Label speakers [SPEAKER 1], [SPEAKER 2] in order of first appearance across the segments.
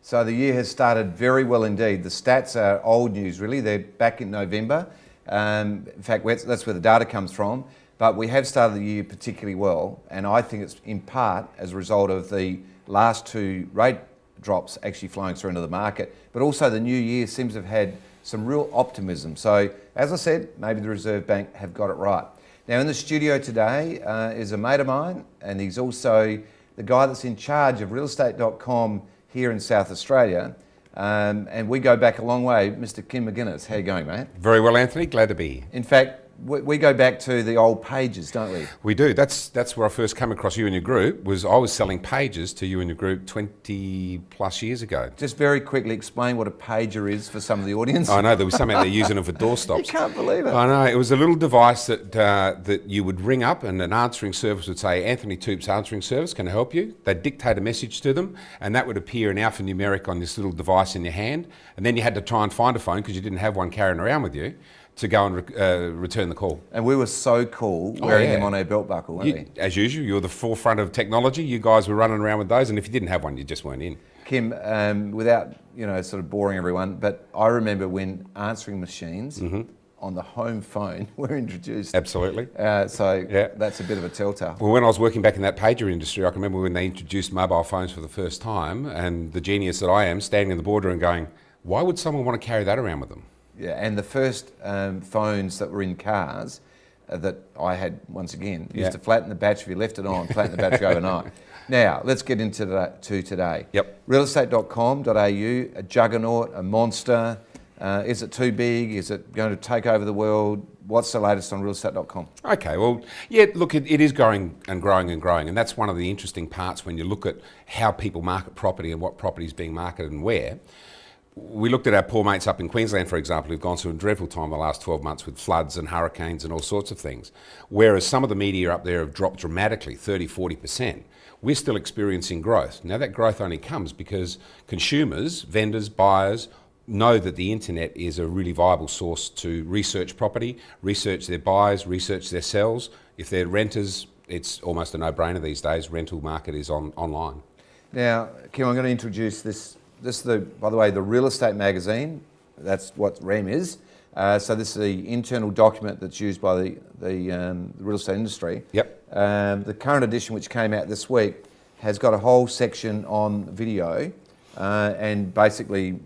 [SPEAKER 1] So the year has started very well indeed. The stats are old news really, they're back in November. In fact, that's where the data comes from. But we have started the year particularly well, and I think it's in part as a result of the last two rate drops actually flowing through into the market, but also the new year seems to have had some real optimism. So as I said, maybe the Reserve Bank have got it right. Now in the studio today is a mate of mine, and he's also the guy that's in charge of realestate.com here in South Australia. And we go back a long way, Mr. Kim McGuinness. How you going, mate?
[SPEAKER 2] Very well, Anthony. Glad to be here.
[SPEAKER 1] In fact, we go back to the old pages, don't we?
[SPEAKER 2] We do. That's where I first came across you and your group. I was selling pages to you and your group 20 plus years ago.
[SPEAKER 1] Just very quickly explain what a pager is for some of the audience.
[SPEAKER 2] I know there was something they're using them for doorstops.
[SPEAKER 1] You can't believe it.
[SPEAKER 2] I know. It was a little device that you would ring up, and an answering service would say, "Anthony Toop's answering service can I help you." They'd dictate a message to them, and that would appear in alphanumeric on this little device in your hand. And then you had to try and find a phone because you didn't have one carrying around with you, to go and return the call.
[SPEAKER 1] And we were so cool wearing them on our belt buckle, weren't we?
[SPEAKER 2] As usual, you were the forefront of technology. You guys were running around with those, and if you didn't have one, you just weren't in.
[SPEAKER 1] Kim, without sort of boring everyone, but I remember when answering machines on the home phone were introduced.
[SPEAKER 2] Absolutely.
[SPEAKER 1] That's a bit of a telltale.
[SPEAKER 2] Well, when I was working back in that pager industry, I can remember when they introduced mobile phones for the first time, and the genius that I am, standing in the boardroom going, why would someone want to carry that around with them?
[SPEAKER 1] Yeah, and the first phones that were in cars that I had, once again, used to flatten the battery. If you left it on, flatten the battery overnight. Now, let's get into today.
[SPEAKER 2] Yep.
[SPEAKER 1] Realestate.com.au, a juggernaut, a monster. Is it too big? Is it going to take over the world? What's the latest on realestate.com?
[SPEAKER 2] Okay, well, yeah, look, it is growing and growing and growing, and that's one of the interesting parts when you look at how people market property and what property is being marketed and where. We looked at our poor mates up in Queensland, for example, who've gone through a dreadful time the last 12 months with floods and hurricanes and all sorts of things. Whereas some of the media up there have dropped dramatically, 30-40%. We're still experiencing growth. Now that growth only comes because consumers, vendors, buyers know that the internet is a really viable source to research property, research their buys, research their sells. If they're renters, it's almost a no-brainer these days. Rental market is online.
[SPEAKER 1] Now, Kim, I'm going to introduce this. This is, by the way, the Real Estate magazine. That's what REM is. So this is the internal document that's used by the real estate industry.
[SPEAKER 2] Yep.
[SPEAKER 1] The current edition, which came out this week, has got a whole section on video. And basically,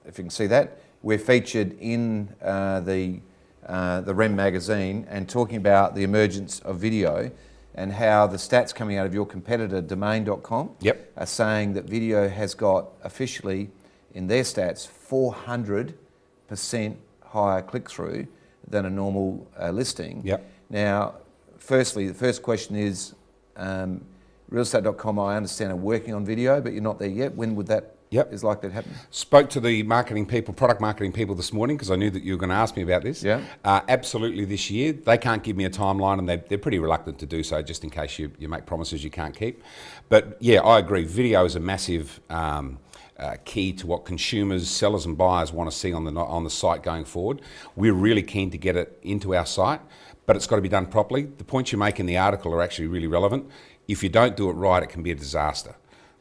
[SPEAKER 1] if you can see that, we're featured in the REM magazine and talking about the emergence of video and how the stats coming out of your competitor, domain.com, are saying that video has got officially, in their stats, 400% higher click-through than a normal listing.
[SPEAKER 2] Yep.
[SPEAKER 1] Now, firstly, the first question is, realestate.com, I understand, are working on video, but you're not there yet. When would that is likely to happen?
[SPEAKER 2] Spoke to the marketing people, product marketing people this morning, because I knew that you were going to ask me about this.
[SPEAKER 1] Yeah.
[SPEAKER 2] Absolutely this year. They can't give me a timeline, and they're pretty reluctant to do so, just in case you make promises you can't keep. But yeah, I agree. Video is a massive key to what consumers, sellers and buyers want to see on the site going forward. We're really keen to get it into our site, but it's got to be done properly. The points you make in the article are actually really relevant. If you don't do it right, it can be a disaster.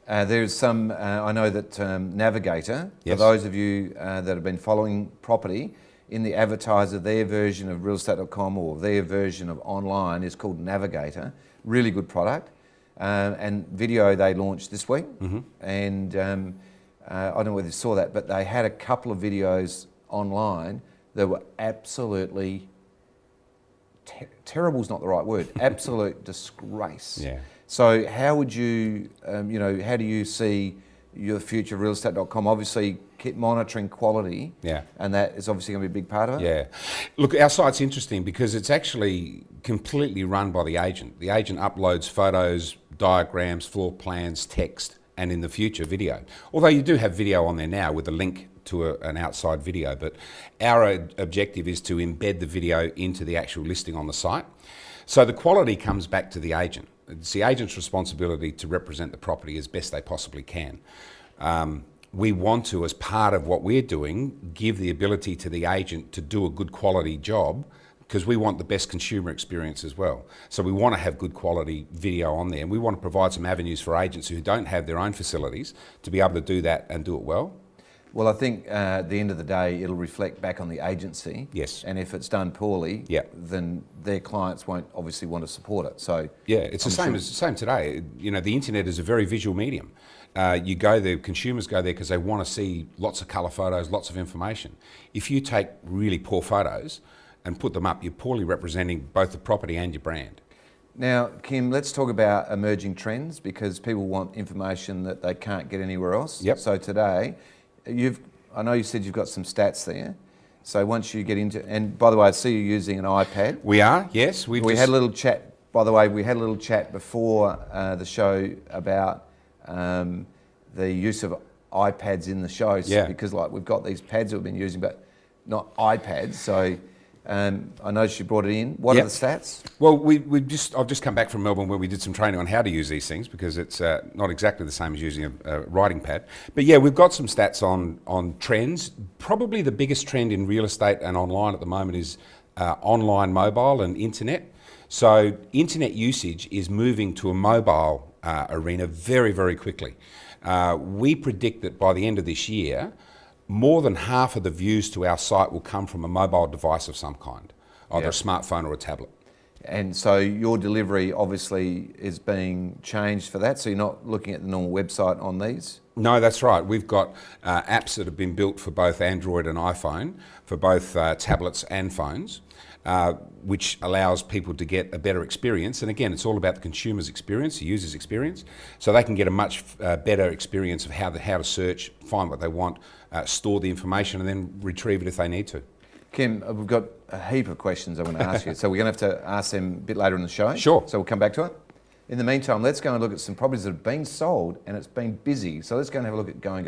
[SPEAKER 1] There's some, I know that Navigator, for those of you that have been following property, in the advertiser, their version of realestate.com or their version of online is called Navigator. Really good product. And video they launched this week. And I don't know whether you saw that, but they had a couple of videos online that were absolutely, terrible is not the right word, absolute disgrace.
[SPEAKER 2] Yeah.
[SPEAKER 1] So how would you, how do you see your future of realestate.com? Obviously, keep monitoring quality, and that is obviously going to be a big part of it.
[SPEAKER 2] Yeah. Look, our site's interesting because it's actually completely run by the agent. The agent uploads photos, diagrams, floor plans, text, and in the future, video. Although you do have video on there now with a link to an outside video, but our objective is to embed the video into the actual listing on the site. So the quality comes back to the agent. It's the agent's responsibility to represent the property as best they possibly can. We want to, as part of what we're doing, give the ability to the agent to do a good quality job because we want the best consumer experience as well. So we want to have good quality video on there, and we want to provide some avenues for agents who don't have their own facilities to be able to do that and do it well.
[SPEAKER 1] Well, I think at the end of the day, it'll reflect back on the agency.
[SPEAKER 2] Yes.
[SPEAKER 1] And if it's done poorly,
[SPEAKER 2] Yeah.
[SPEAKER 1] then their clients won't obviously want to support it. So
[SPEAKER 2] yeah, it's the same today. You know, the internet is a very visual medium. You go there, consumers go there because they want to see lots of colour photos, lots of information. If you take really poor photos and put them up, you're poorly representing both the property and your brand.
[SPEAKER 1] Now, Kim, let's talk about emerging trends, because people want information that they can't get anywhere else.
[SPEAKER 2] Yep.
[SPEAKER 1] So today, I know you said you've got some stats there. So once you get into, and by the way, I see you using an iPad.
[SPEAKER 2] We are, yes.
[SPEAKER 1] We had a little chat, by the way, we had a little chat before the show about the use of iPads in the show.
[SPEAKER 2] Yeah.
[SPEAKER 1] Because like we've got these pads that we've been using, but not iPads. So I noticed you brought it in. What are the stats?
[SPEAKER 2] Well, I've just come back from Melbourne where we did some training on how to use these things, because it's not exactly the same as using a writing pad. But yeah, we've got some stats on trends. Probably the biggest trend in real estate and online at the moment is online mobile and internet. So internet usage is moving to a mobile arena very, very quickly. We predict that by the end of this year, more than half of the views to our site will come from a mobile device of some kind, either a smartphone or a tablet.
[SPEAKER 1] And so your delivery obviously is being changed for that, so you're not looking at the normal website on these?
[SPEAKER 2] No, that's right. We've got apps that have been built for both Android and iPhone, for both tablets and phones, which allows people to get a better experience. And again, it's all about the consumer's experience, the user's experience, so they can get a much better experience of how to search, find what they want, store the information, and then retrieve it if they need to.
[SPEAKER 1] Kim, we've got a heap of questions I want to ask you, so we're going to have to ask them a bit later in the show.
[SPEAKER 2] Sure.
[SPEAKER 1] So we'll come back to it. In the meantime, let's go and look at some properties that have been sold and it's been busy. So let's go and have a look at going.